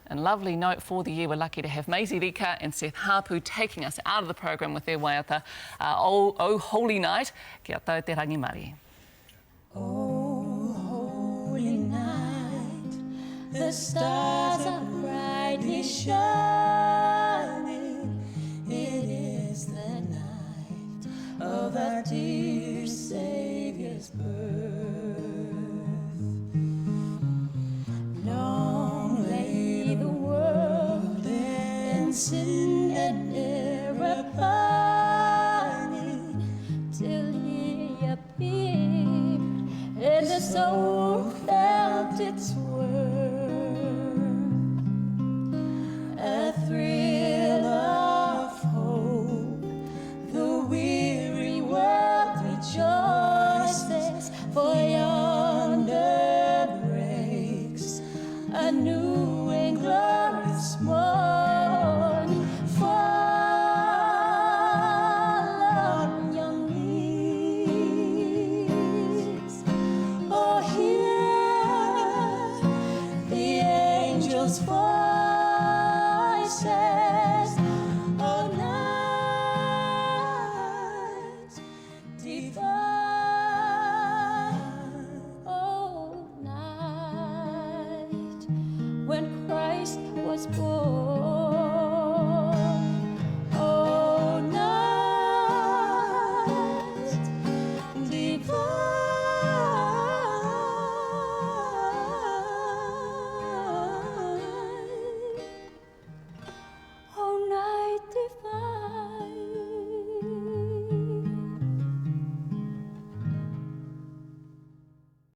And lovely note for the year, we're lucky to have Maisie Rika and Seth Hapu taking us out of the program with their waiata. Oh Holy Night, kia tau te rangimari. Oh holy night, the stars are brightly shining. It is the night of our dear Saviour's birth. Long lay the world in sin and error pining, till He appeared and the soul felt its worth. A thrill of hope, the weary world rejoices, for yonder breaks a new and glorious morning. Fall on young leaves, oh hear the angels' voices, oh night divine, oh night when Christ was born.